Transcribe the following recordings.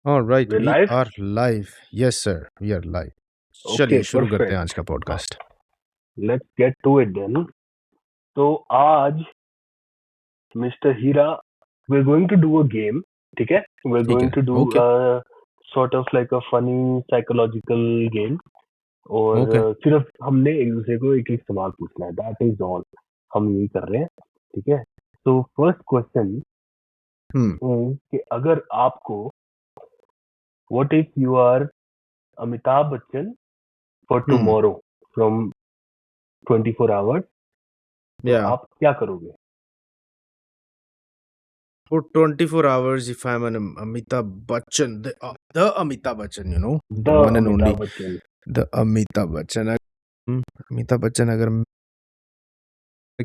Alright, we we live. Are live. Yes sir, we are live. Okay चलिए शुरू करते हैं आज परफेक्ट, का podcast. Let's get to it then. तो आज mister Hira, we are going to do a game. ठीक है, वी आर ठीक गोइंग है, to do okay. A sort of like a funny psychological game. और ओके। सिर्फ हमने एक दूसरे को एक एक सवाल पूछना है, दैट इज ऑल। हम यही कर रहे हैं। ठीक है, तो फर्स्ट क्वेश्चन हम्म। कि अगर आपको, what if you are Amitabh Bachchan for hmm. Tomorrow from 24 hours, तो या आप क्या करोगे? For 24 hours if I'm an Amitabh Bachchan, the Amitabh Bachchan, the the one and only, Amitabh Bachchan. the Amitabh Bachchan। Amitabh Bachchan अगर मैं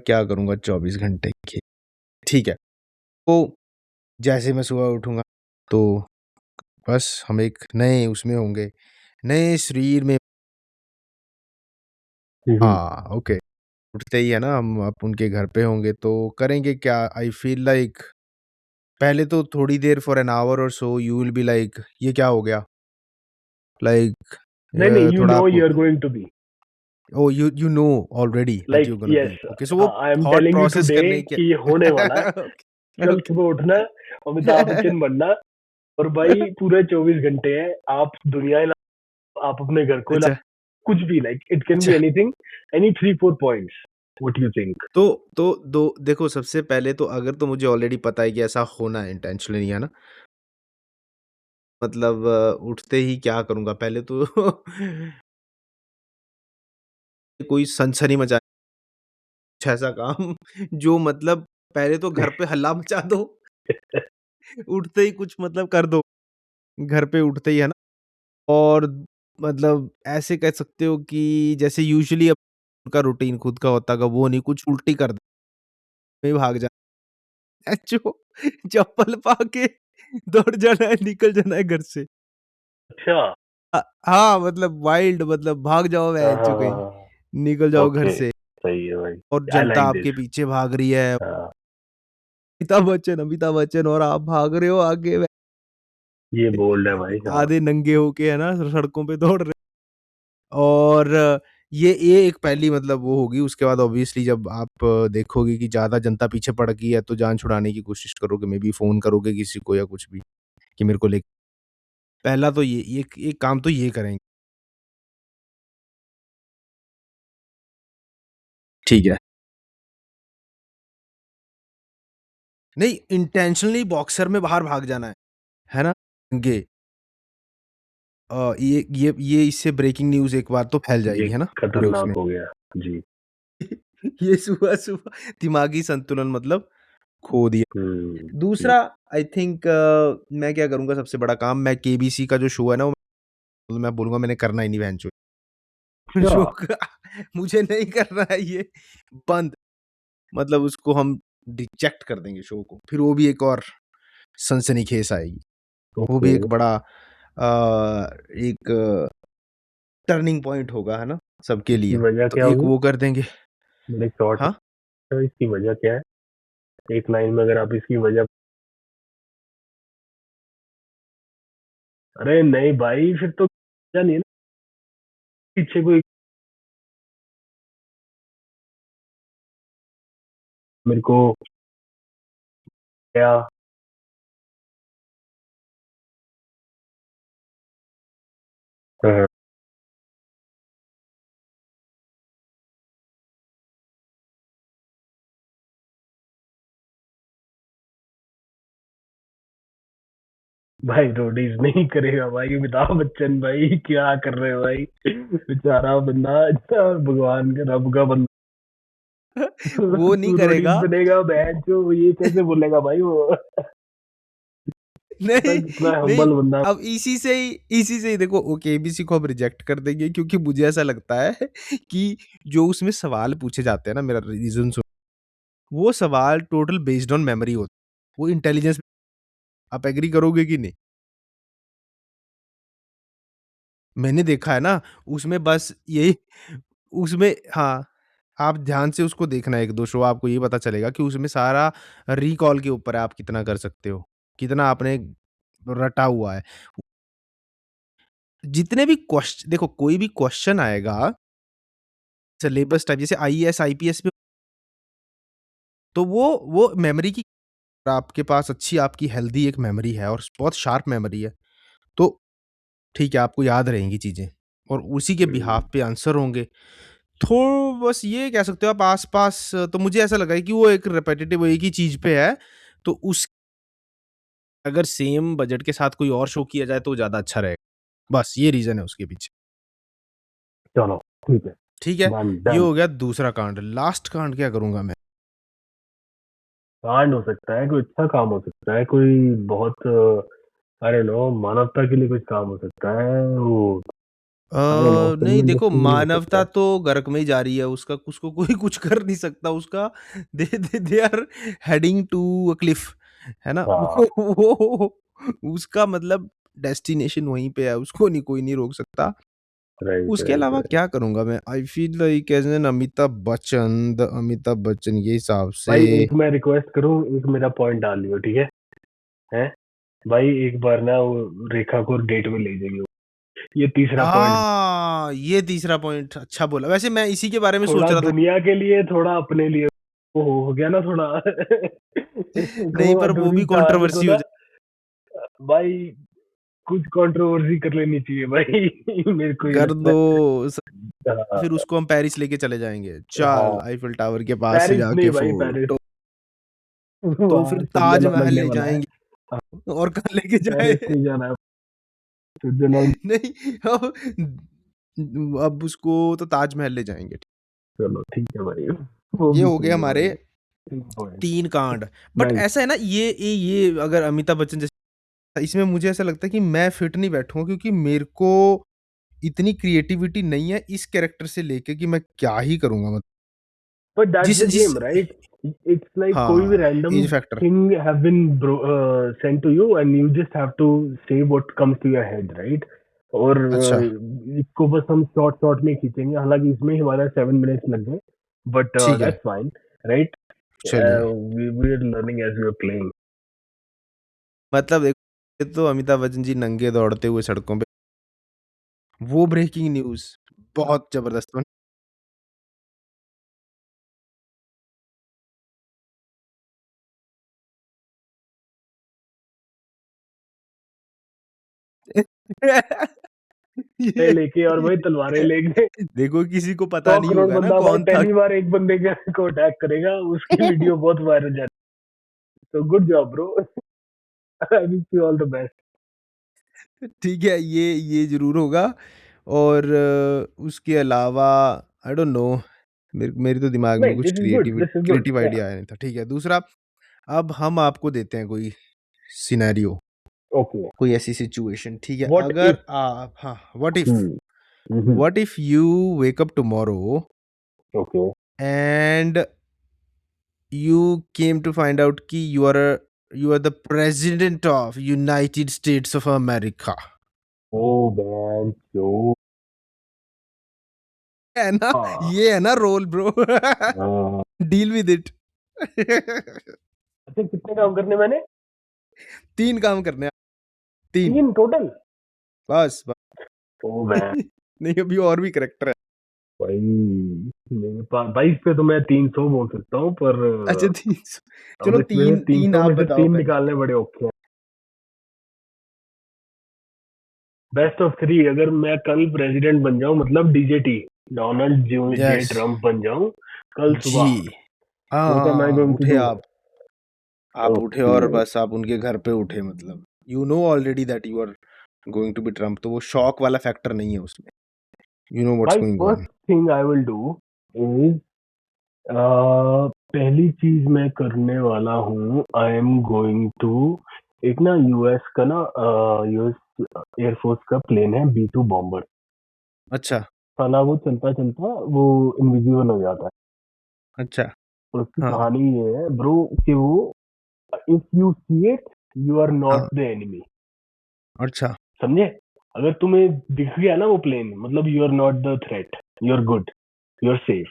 क्या करूंगा 24 घंटे के? ठीक है, तो जैसे मैं सुबह उठूंगा तो बस हम एक नए उसमें होंगे, नए शरीर में। हम्म। हाँ, ओके। उठते ही है ना, हम आप उनके घर पे होंगे तो करेंगे क्या? आई फील लाइक पहले तो थोड़ी देर फॉर एन आवर और so you will be like ये क्या हो गया, लाइक नहीं नहीं, यू थोड़ा नो आपको you are going to be oh you know already that like, you gonna be yes, okay, so वो I am thought telling you process today करने के कि ये होने वाला है। कल ओके। सुबह उठना, अमिताभ बच्चन बनना, और भाई पूरे 24 घंटे हैं, आप दुनिया हिला, आप अपने घर को हिला, अच्छा कुछ भी, लाइक इट कैन बी अच्छा, anything, any 3-4 points, what you think? तो तो दो देखो, सबसे पहले तो अगर तो मुझे ऑलरेडी पता है कि ऐसा होना है इंटेंशनली, है ना, मतलब उठते ही क्या करूंगा पहले तो कोई सनसनी मचा, कुछ ऐसा काम जो मतलब पहले तो घर पे हल्ला मचा दो, उठते ही कुछ मतलब कर दो घर पे उठते ही, है ना। और मतलब ऐसे कह सकते हो कि जैसे यूजुअली उनका रूटीन खुद का होता है, वो नहीं कुछ उल्टी कर दे, मैं भाग जा जो चप्पल पा के दौड़ जाना है, निकल जाना है घर से। अच्छा। हाँ, मतलब वाइल्ड, मतलब भाग जाओ हाँ बहनचोद हाँ कहीं, हाँ, निकल जाओ घर ओके, से। सही है भाई, और आई जनता लाइक आपके दिस। पीछे भाग रही है, हाँ, अमिताभ बच्चन और आप भाग रहे हो आगे, ये बोल्ड है भाई, हाँ। आधे नंगे होके, है ना, सड़कों पे दौड़ रहे। और ये एक पहली मतलब वो होगी। उसके बाद ऑब्वियसली जब आप देखोगे कि ज़्यादा जनता पीछे पड़ गई है तो जान छुड़ाने की कोशिश करोगे, मे बी फ़ोन करोगे किसी को या कुछ भी कि मेरे को ले। पहला तो ये एक काम तो ये करेंगे। ठीक है। नहीं, इंटेंशनली बॉक्सर में बाहर भाग जाना है ना? नंगे। ये इससे ब्रेकिंग न्यूज़ एक बार तो फैल ये जाएगी, है ना? पूरे खतरनाक उसमें। हो गया जी। ये सुबह-सुबह दिमागी संतुलन मतलब खो दिया। ये दूसरा, आई थिंक मैं क्या करूँगा सबसे बड़ा काम, मैं केबीसी का जो शो है ना, वो मैं बोलूँगा मैंने करना ही नहीं बहनचोद। अच्छा। शो का मुझे नहीं करना है ये, बंद। मतलब उसको हम रिजेक्ट कर देंगे शो को। फिर वो भी एक और सनसनीखेज़ आएगी। वो ओके, भी एक बड़ा एक टर्निंग पॉइंट होगा, है ना? सबके इसकी लिए। वजह तो क्या एक होगी? वो कर देंगे। बड़े शॉर्ट हाँ? में, इसकी वजह क्या है? एक लाइन में अगर आप इसकी वजह, अरे नहीं भाई, फिर तो वजह नहीं है ना, पीछे कोई, मेरे को क्या। हाँ, भाई रोडीज नहीं करेगा भाई, अमिताभ बच्चन भाई, क्या कर रहे हो भाई? बेचारा बंदा, अच्छा भगवान का, रब का बंदा, वो नहीं तू रोडीज करेगा। बनेगा बहन जो, ये कैसे बोलेगा भाई वो? पता नहीं, है कितना नहीं, हम्बल बंदा। अब इसी से ही देखो, ओके, एबीसी को हम रिजेक्ट कर देंगे क्योंकि मुझे ऐसा लगता है कि जो उसमें सवाल पूछे जाते हैं ना, मेरा रीज़न सुनो, वो सवाल टोटल बेस्ड ऑन मेमोरी होते हैं। वो इंटेलिजेंस, आप एग्री करोगे कि नहीं? मैंने देखा है ना, उसमें बस यही उसमें हाँ। आप ध्यान से उसको देखना 1-2 शो, आपको ये पता चलेगा कि उसमें सारा रिकॉल के ऊपर है, आप कितना कर सकते हो, कितना आपने रटा हुआ है। जितने भी देखो कोई भी क्वेश्चन आएगा सिलेबस टाइप जैसे आईएएस, आईपीएस में तो वो मेमोरी की आपके पास अच्छी आपकी हेल्दी एक मेमोरी है और बहुत शार्प मेमोरी है, तो ठीक है, आपको याद रहेंगी चीज़ें और उसी के हम्म, बिहाफ़ पे आंसर होंगे। तो बस ये कह सकते हो आप आस-पास तो मुझे ऐसा लगा है कि वो एक रिपिटिटिव एक ही चीज़ पे है, तो उस अगर सेम बजट के साथ कोई और शो किया जाए तो ज़्यादा अच्छा रहेगा। बस ये रीज़न है उसके पीछे। चलो ठीक है, ठीक है, डन ये डन। हो गया दूसरा कांड। लास्ट कांड क्या करूँगा मैं? कांड हो सकता है, कोई अच्छा काम हो सकता है, कोई बहुत अरे नो मानवता के लिए कुछ काम हो सकता है वो। अ, अरे नो फिल्म नहीं देखो इंडस्ट्री के लिए हो सकता मानवता है। तो गर्क में ही जा रही है, उसका उसको कोई कुछ कर नहीं सकता उसका they are heading to a cliff है ना? हाँ वो उसका मतलब डेस्टिनेशन वहीं पे है, उसको नहीं कोई नहीं रोक सकता। राइट उसके राइट अलावा राइट। क्या करूँगा मैं? I feel like as an Amitabh Bachchan the Amitabh Bachchan के हिसाब से भाई एक मैं रिक्वेस्ट करूँ, एक मेरा पॉइंट डाल लियो, ठीक है? हैं? भाई एक बार ना वो रेखा को डेट में ले जाइए। ये तीसरा पॉइंट, ये तीसरा पॉइंट अच्छा बोला। वैसे मैं इसी के बारे में सोच थोड़ा रहा था। दुनिया के लिए, थोड़ा अपने लिए वो हो गया ना थोड़ा। नहीं वो पर वो अधूरी भी कहानी को कंट्रोवर्सी हो ना भाई कुछ कंट्रोवर्सी कर लेनी चाहिए भाई। मेरे को ये कर लगता दो है। स फिर हाँ उसको हम पेरिस लेके चले जाएँगे। हाँ, चल आईफ़िल टावर के पास से पेरिस नहीं जाके भाई, पेरिस फ़ोटो तो फिर वहाँ स्विट्जरलैंड ताजमहल लगने ले वाला है। जाएँगे हाँ, और कहाँ लेके जाएँ? पेरिस नहीं जाना है, स्विट्जरलैंड। नहीं अब उसको तो ताजमहल ले जाएँगे। चलो ठीक है भाई, वो ये भी हो गए सही है हमारे भाई। 3 पॉइंट। 3 कांड। But nice. ऐसा है ना ये अगर अमिताभ बच्चन जैसे इसमें मुझे ऐसा लगता है कि मैं फिट नहीं बैठूँगा क्योंकि मेरे को इतनी क्रिएटिविटी नहीं है इस कैरेक्टर से लेके कि मैं क्या ही करूँगा मतलब But that's जिस the जिस game, right? It's like कोई भी हाँ, random age factor thing have been sent to you and you just have to say what comes to your head, right? और अच्छा, इसको बस हम शॉर्ट शॉर्ट में खींचेंगे, हालांकि इसमें ही हमारा 7 मिनट्स लग गए, बट ठीक है, दैट्स फाइन, राइट? चलिए। We are learning as we are playing. मतलब देखो ये तो अमिताभ बच्चन जी नंगे दौड़ते हुए सड़कों पे वो ब्रेकिंग न्यूज़ बहुत ज़बरदस्त ये लेके और वही तलवारें लेके देखो किसी को पता 100 नहीं करोड़ होगा ना बंदा भाई कौन था पहली बार एक बंदे को अटैक करेगा, उसकी वीडियो बहुत वायरल जाती है, तो good job bro. I wish you all the best. ठीक है, ये ज़रूर होगा और उसके अलावा आई डोंट नो मेरे तो दिमाग में नहीं, कुछ दिस इज गुड, क्रिएटिव या आइडिया आया नहीं था। ठीक है, दूसरा अब हम आपको देते हैं कोई सिनेरियो, ओके। कोई ऐसी सिचुएशन ठीक है, व्हाट अगर इफ। आप हाँ, hmm hmm, what if you wake up tomorrow okay. And you came to find out कि you are the president of United States of America oh man जो है ना? हाँ ये है ना रोल ब्रो हाँ। डील विद इट अच्छा कितने काम करने मैंने? 3 काम करने हैं, 3 3 टोटल? बस। ओ मैन नहीं अभी और भी कैरेक्टर है। भाई, मेरे पास 22 पे तो मैं 300 बोल सकता हूँ, पर अच्छा 300 अब चलो इसमें 3 300 आप में से बताओ 3 पहले। निकालने बड़े औखे हैं। बेस्ट ऑफ 3, अगर मैं कल प्रेसिडेंट बन जाऊं, मतलब DJT, Donald J yes Trump बन जाऊं कल जी। सुबह, व्हाट एम आई हाँ, गोइंग टू उठे डू? आप उठे ओके। और बस आप उनके घर पे उठे मतलब you know already that you are going to be Trump तो वो शॉक वाला फैक्टर नहीं है उसमें। यू नो व्हाट्स भाई going first on. Thing I will do is, पहली चीज मैं करने वाला हूँ, आई एम गोइंग टू, एक ना यूएस का ना, यूएस एयरफोर्स का प्लेन है B-2 बॉम्बर। अच्छा, साला वो चलता चलता वो इनविजिबल हो जाता है। अच्छा, और उसकी हाँ, कहानी ये है ब्रो कि वो, if you see it, you are हाँ, नॉट द एनिमी। अच्छा, समझे? अगर तुम्हें दिख गया ना वो प्लेन, मतलब you are not the threat, you are good, you are safe.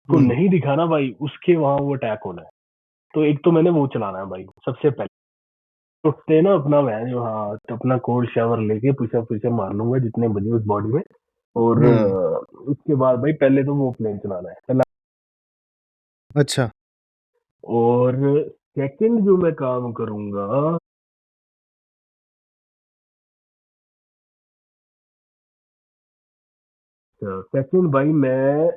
को हुँ, नहीं दिखा ना भाई, उसके वहाँ वो अटैक होना है। तो एक तो मैंने वो चलाना है भाई, सबसे पहले। उठते ही ना अपना वैन जो, हाँ, तो अपना कोल्ड शावर लेके पुशअप मार लूँगा जितने बजे उस बॉडी में। और हुँ, उसके बाद भाई पहले तो वो प्लेन चलाना है पहला। अच्छा, और सेकंड जो मैं काम करूँगा, सेकंड भाई मैं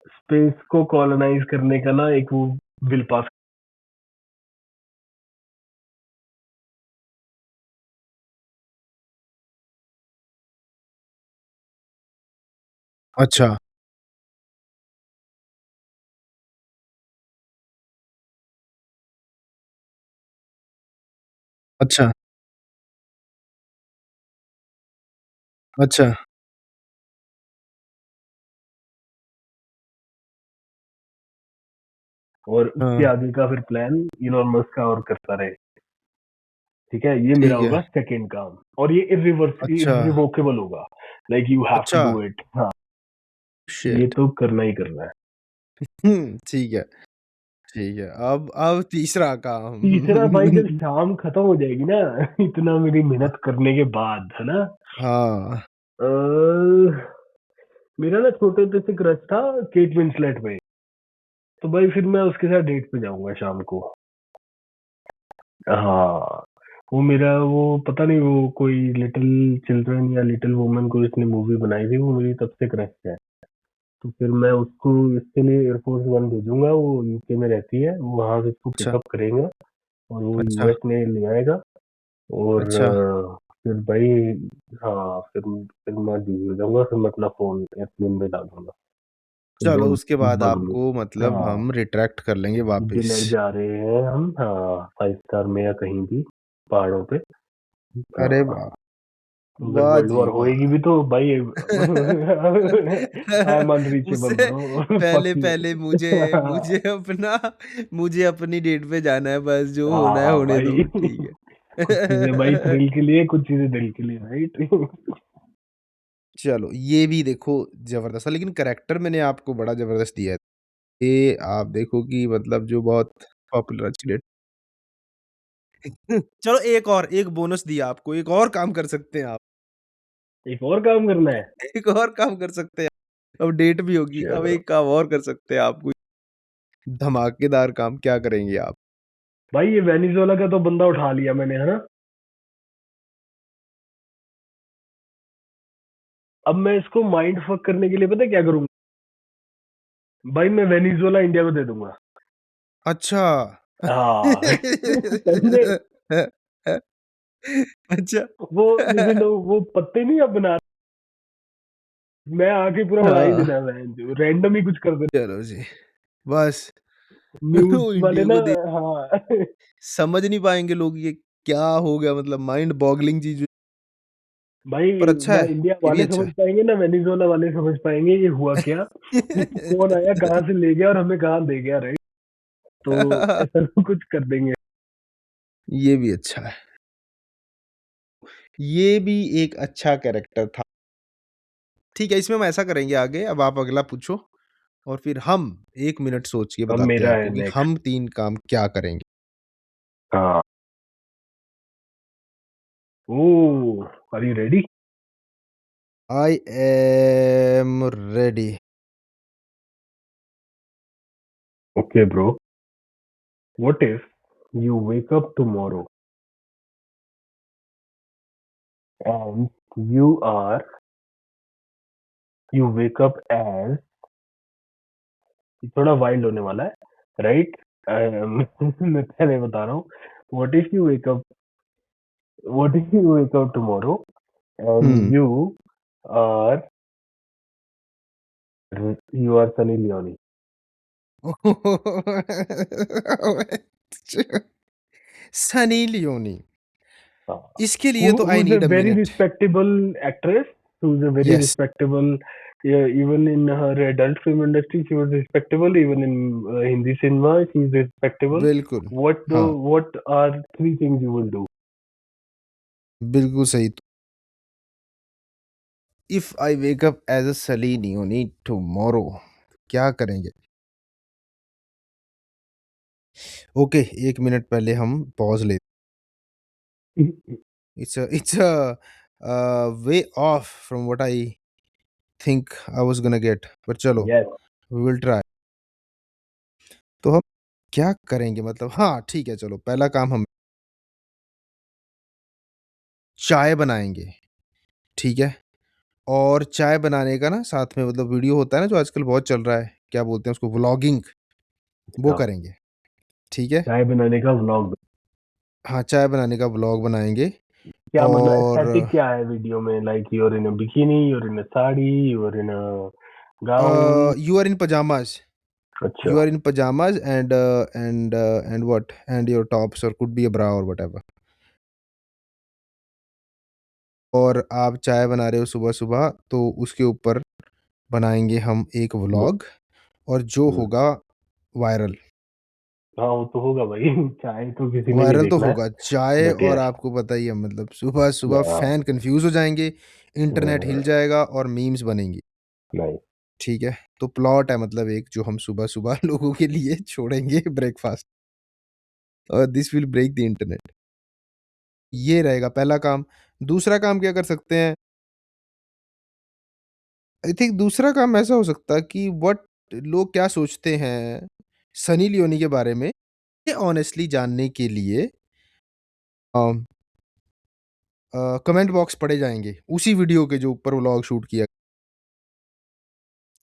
स्पेस को कॉलोनाइज़ करने का ना एक वो बिल पास। अच्छा, अच्छा, अच्छा, और उसके हाँ, आगे का फिर प्लान इलॉन मस्क का और करता रहे। ठीक है? ये मेरा ठीक है, होगा सेकंड काम, और ये अच्छा, इर्रिवोकेबल होगा। लाइक यू हैव टू अच्छा, डू इट। हाँ, ये शिट! तो करना ही करना है। हुँ, ठीक है, अब तीसरा काम। तीसरा भाई जब शाम खत्म हो जाएगी ना इतना मेरी मेहनत करने के बाद, है ना? हाँ, अ, मेरा ना छोटे होते से क्रश था केट विंसलेट पे। तो भाई फिर मैं उसके साथ डेट पे जाऊँगा शाम को। हाँ, वो मेरा वो पता नहीं, वो कोई लिटिल चिल्ड्रन या लिटिल वुमन कोई उसने मूवी बनाई थी, वो मेरी तब से क्रश है। तो फिर मैं उसको इसके लिए एयरफोर्स वन भेजूँगा, वो यूके में रहती है, वो वहाँ से उसको अच्छा, पिकअप करेगा और वो अच्छा, यूएस में ले आएगा। और अच्छा, फिर भाई, हाँ, फिर मैं बिज़ी हो जाऊँगा, फिर मैं अपना फ़ोन एयरप्लेन में डाल दूँगा। फिर चलो ढूँढ उसके बाद भाग लो। आपको मतलब हाँ, हम रिट्रैक्ट कर लेंगे वापस। डिनर जा रहे हैं हम, हाँ, 5 स्टार में या कहीं भी, पहाड़ों पे। अरे हाँ, वाह! अगर वाह वर्ल्ड जी वॉर होएगी वाह! भी तो भाई आई एम अनरीचेबल उससे ब्रो, फक पहले यू। पहले मुझे मुझे अपना मुझे अपनी डेट पे जाना है, बस जो हाँ, होना है हाँ होने भाई। दो, ठीक कुछ चीज़ें भाई है। थ्रिल के लिए, कुछ चीज़ें दिल के लिए, राइट? चलो ये भी देखो ज़बरदस्त था, लेकिन करैक्टर मैंने आपको बड़ा ज़बरदस्त दिया है। ये आप देखो कि मतलब जो बहुत पॉपुलर अच्छी चलो एक बोनस दिया आपको, एक और काम कर सकते हैं आप। एक और काम करना है? एक और काम कर सकते हैं। अब डेट भी होगी, अब चलो। एक काम और कर सकते हैं आप, कोई धमाकेदार काम क्या करेंगे आप? भाई ये वेनेज़ुएला का तो बंदा उठा लिया मैंने, है ना? अब मैं इसको माइंड फक करने के लिए पता है क्या करूँगा? भाई मैं वेनेज़ुएला इंडिया को दे दूँगा। अच्छा। हाँ। सही में। अच्छा, वो जैसे लोग वो पत्ते नहीं अब बना, मैं आके पूरा उड़ा ही हाँ, देना है, जो रैंडम ही कुछ कर देना। चलो जी, बस न्यूज़ वो वाले इंडिया ना, को दे हाँ। समझ नहीं पाएँगे लोग ये क्या हो गया, मतलब माइंड बॉगलिंग चीज़ भाई पर अच्छा ना है, इंडिया ये भी वाले अच्छा समझ है। पाएँगे ना वेनेज़ुएला वाले समझ पाएँगे ये हुआ क्या? कौन आया, कहाँ से ले गया और हमें कहाँ दे गया, राइट? तो ऐसा कुछ कर देंगे। ये भी अच्छा है। ये भी एक अच्छा कैरेक्टर था। ठीक है, इसमें हम ऐसा करेंगे आगे, अब आप अगला पूछो और फिर हम 1 मिनट सोच के अब बताते हैं मेरा है आपको कि नेक्स्ट। हम 3 काम क्या करेंगे। हाँ। Oh! Are you ready? I am ready. Okay bro, what if you wake up tomorrow and you are you wake up as, थोड़ा वाइल्ड होने वाला है, राइट? मैं पहले बता रहा हूँ। What if you wake up what if you wake up tomorrow and हुँ। Are you are Sunny Leone. Sunny Leone. इसके लिए तो I Who's a need a very minute. respectable actress, who's a very yes, respectable, yeah, even in her adult film industry, she was respectable, even in Hindi cinema, she's respectable. बिल्कुल। हाँ, What are three things you will do? बिल्कुल सही। If I wake up as a Sunny Leone tomorrow, क्या करेंगे? Okay, 1 minute पहले हम pause ले, it's a way off from what I think I was gonna get, but चलो, yes. we will try. तो हम क्या करेंगे मतलब, हाँ, ठीक है, चलो, पहला काम हम चाय बनाएँगे, ठीक है? और चाय बनाने का ना साथ में मतलब वीडियो होता है ना जो आजकल बहुत चल रहा है, क्या बोलते हैं उसको, व्लॉगिंग, वो अच्छा, करेंगे, ठीक है? चाय बनाने का व्लॉग। हाँ, चाय बनाने का व्लॉग बनाएँगे क्या मतलब और एस्थेटिक क्या है वीडियो में? Like you are in a bikini, you are in a sari, you are in a gown? you are in pajamas. अच्छा। You are in pajamas and what? And your tops or could be a bra or whatever. और आप चाय बना रहे हो सुबह-सुबह, तो उसके ऊपर बनाएँगे हम एक वो व्लॉग और जो हुँ। होगा वायरल। हाँ, वो तो होगा भाई। चाय तो किसी ने नहीं वायरल तो देखना है। होगा, चाय बट और यस। आपको पता ही है मतलब सुबह-सुबह हाँ, फैन कन्फ्यूज़ हो जाएँगे, इंटरनेट हिल हाँ, जाएगा और मीम्स बनेंगी, नाइस। ठीक है? तो प्लॉट है मतलब एक जो हम सुबह-सुबह लोगों के लिए छोड़ेंगे ब्रेकफ़ास्ट और this will break the internet. ये रहेगा पहला काम। दूसरा काम क्या कर सकते हैं? आई थिंक दूसरा काम ऐसा हो सकता है कि व्हाट लोग क्या सोचते हैं सनी लियोनी के बारे में, ये ऑनेस्टली जानने के लिए कमेंट बॉक्स पढ़े जाएँगे, उसी वीडियो के जो ऊपर व्लॉग शूट किया,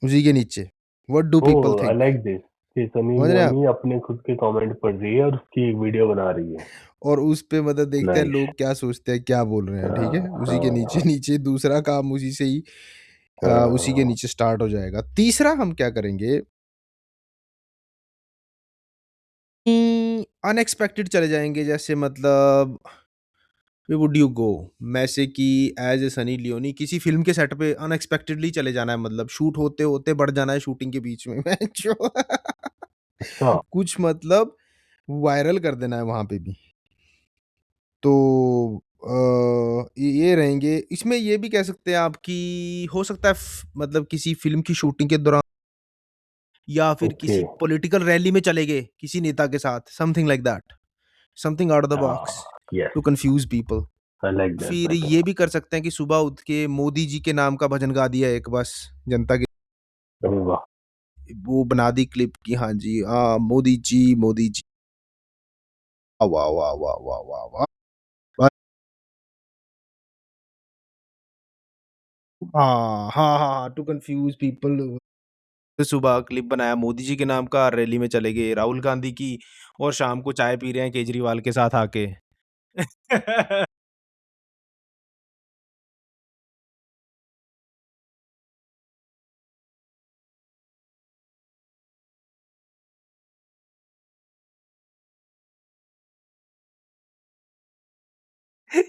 उसी के नीचे। What do people oh! I think? Like this कि सनी समझ रहे हैं आप? लियोनी अपने खुद के कमेंट पढ़ रही है और उसकी एक वीडियो बना रही है। और उस पे मतलब देखते हैं नाइस। लोग क्या सोचते हैं, क्या बोल रहे हैं, ठीक है? हाँ, उसी के नीचे हाँ, नीचे दूसरा काम उसी से ही उसी के हाँ। नीचे स्टार्ट हो जाएगा। तीसरा हम क्या करेंगे, अनएक्सपेक्टेड चले जाएँगे जैसे मतलब वेयर वुड यू गो? जैसे कि एज़ अ सनी लियोनी किसी फ़िल्म के सेट पे अनएक्सपेक्टेडली चले जाना है मतलब शूट होते-होते बढ़ जाना है शूटिंग के बीच में जो अच्छा, कुछ मतलब वायरल कर देना है वहाँ पे भी। तो ये रहेंगे इसमें ये भी कह सकते हैं आप कि हो सकता है मतलब किसी फ़िल्म की शूटिंग के दौरान या फिर ओके। किसी पॉलिटिकल रैली में चले गए किसी नेता के साथ, something like that, something out of the box हाँ, yes, to confuse people. I like that फिर बेटर। ये भी कर सकते हैं कि सुबह उठ के मोदी जी के नाम का भजन गा दिया एक बस जनता के, अरे वाह! वो बना दी क्लिप कि हाँ जी, मोदी जी, वाह, वाह, वाह, वाह, वाह, वाह! वाह! हाँ, हाँ, हाँ, हाँ, टू कन्फ्यूज़ पीपल। फिर सुबह क्लिप बनाया मोदी जी के नाम का, रैली में चले गए, राहुल गांधी की और शाम को चाय पी रहे हैं केजरीवाल के साथ आके।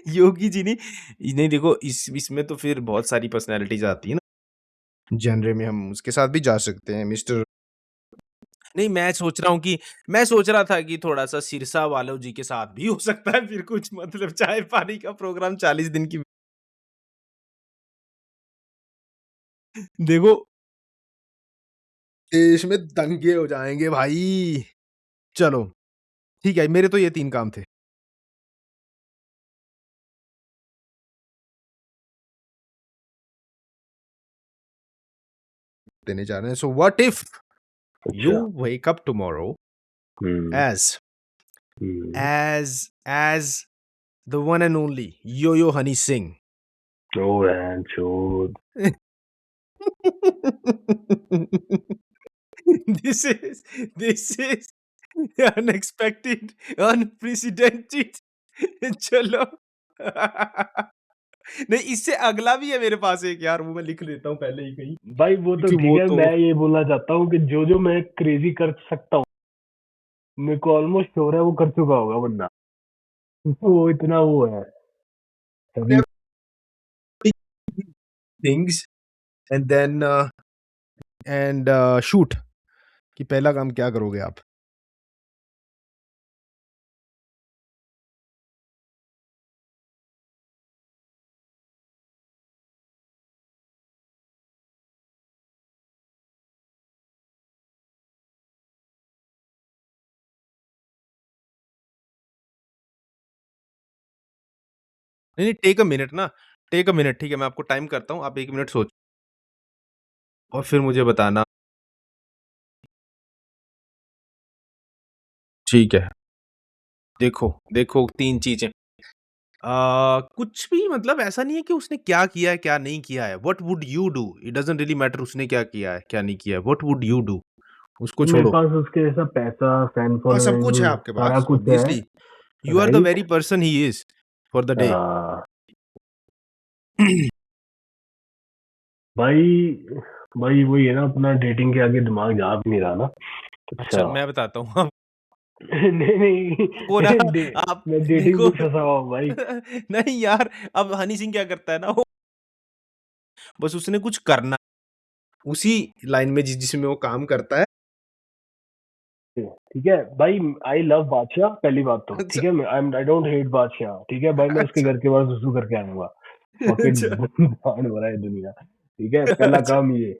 योगी जी नहीं, नहीं देखो इस इसमें तो फिर बहुत सारी पर्सनैलिटीज़ आती है ना, जेनरे में हम उसके साथ भी जा सकते हैं मिस्टर, नहीं मैं सोच रहा था कि थोड़ा-सा सिरसा वालों जी के साथ भी हो सकता है फिर कुछ मतलब चाय-पानी का प्रोग्राम 40 दिन की देखो, देश में दंगे हो जाएँगे भाई। चलो, ठीक है, मेरे तो ये 3 काम थे। देने जा रहे हैं। सो व्हाट इफ यू अच्छा। वेक अप टुमारो हुँ, एज़ हुँ। As the one and only yo yo Honey Singh. Oh! रहनचोद। This is this is unexpected, unprecedented। चलो। नहीं इससे अगला भी है मेरे पास एक यार, वो मैं लिख लेता हूँ पहले ही कहीं, भाई वो तो क्योंकि ठीक वो है, तो मैं ये बोलना चाहता हूँ कि जो-जो मैं क्रेज़ी कर सकता हूँ, मेरे को ऑलमोस्ट श्योर है वो कर चुका होगा बंदा। वो इतना वो है, तभी things and then and shoot कि पहला काम क्या करोगे आप? नहीं, नहीं, टेक अ मिनट ना, टेक अ मिनट, ठीक है, मैं आपको टाइम करता हूँ, आप 1 मिनट सोच और फिर मुझे बताना। ठीक है, देखो, देखो 3 चीज़ें। कुछ भी मतलब ऐसा नहीं है कि उसने क्या किया है, क्या नहीं किया है। What would you do? It doesn't really matter उसने क्या किया है, क्या नहीं किया है। What would you do? उसको मेरे छोड़ो। पास उसके जैसा पैसा, फैन हाँ, सब कुछ है फॉलोइंग आपके सारा पास कुछ है, obviously. You are the right? Very person ही इज़ फॉर द डे। भाई भाई वही है ना, अपना डेटिंग के आगे दिमाग जा भी नहीं रहा ना। अच्छा, अच्छा। मैं बताता हूँ नहीं नहीं आपको ना डे, आप मैं डेटिंग देखो में फंसा हुआ हूँ भाई। नहीं यार, अब हनी सिंह क्या करता है ना वो बस उसने कुछ करना उसी लाइन में जिसमें वो काम करता है। ठीक है भाई, आई लव बादशाह पहली बात तो, अच्छा, ठीक है, आई डोंट हेट बादशाह, ठीक है भाई, मैं उसके अच्छा, घर के बाहर सुसु करके आऊंगा। फकिंग अच्छा, भाड़ भरा है दुनिया, ठीक है, पहला अच्छा, काम ये,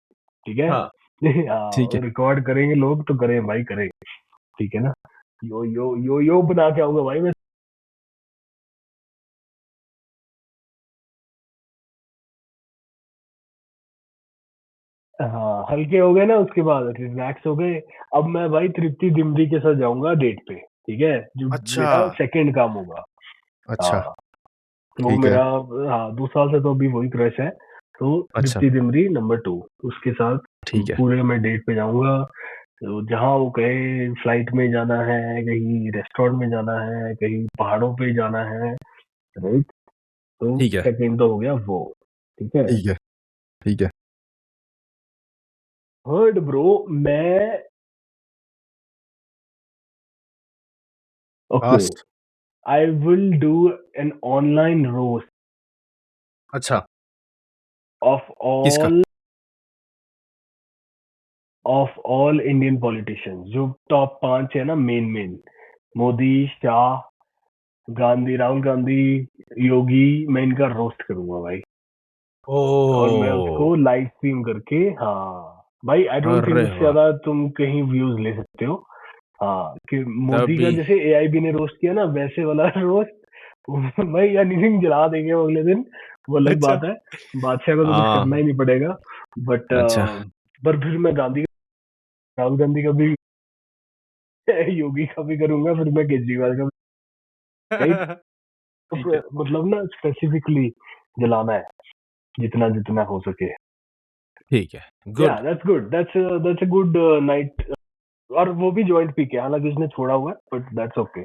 ठीक है। हाँ, ठीक हाँ, है। रिकॉर्ड करेंगे लोग तो करें भाई, करें, ठीक है ना। यो बना के आऊंगा भाई मैं। हाँ, हल्के हो गए ना, उसके बाद रिलैक्स हो गए। अब मैं भाई तृप्ति दिमरी के साथ जाऊंगा डेट पे, ठीक है, जो अच्छा, मेरा सेकंड काम होगा। अच्छा, हाँ, तो वो ठीक है, मेरा, हाँ, 2 साल से तो अभी वही क्रश है। तो अच्छा, तृप्ति दिमरी नंबर 2, उसके साथ ठीक है, पूरे मैं डेट पे जाऊंगा। तो जहाँ वो कहे, फ्लाइट में जाना है, कहीं रेस्टोरेंट में जाना है, कहीं पहाड़ों पे जाना है, राइट। तो ठीक है, सेकंड तो हो गया वो, ठीक है। ठीक है, ठीक है। थर्ड ब्रो, मैं, okay, last I will do an online roast अच्छा, ऑफ किसका? ऑल इंडियन पॉलिटिशियंस, जो टॉप 5 है ना, मेन मेन, मोदी, शाह, गांधी, राहुल गांधी, योगी, मैं इनका रोस्ट करूंगा भाई। और मैं ओह! उसको लाइव स्ट्रीम करके, हाँ भाई, आई डोंट थिंक अरे उससे वाह! ज्यादा तुम कहीं व्यूज ले सकते हो। हाँ, कि मोदी का तभी जैसे एआईबी ने रोस्ट किया ना, वैसे वाला रोस्ट भाई हनी सिंह जला देंगे वो अगले दिन, वो अलग अच्छा, बात है। बादशाह को तो कुछ करना हाँ, ही नहीं पड़ेगा। बट अच्छा। पर फिर मैं गांधी, राहुल गांधी का भी योगी का भी करूंगा, फिर मैं केजरीवाल का भी, राइट। तो ठीक है, मतलब ना, स्पेसिफिकली जलाना है, जितना जितना हो सके। ठीक है, या good. That's good, that's a good night. और वो भी जॉइंट पी के, हालांकि उसने छोड़ा हुआ है, बट दैट्स ओके।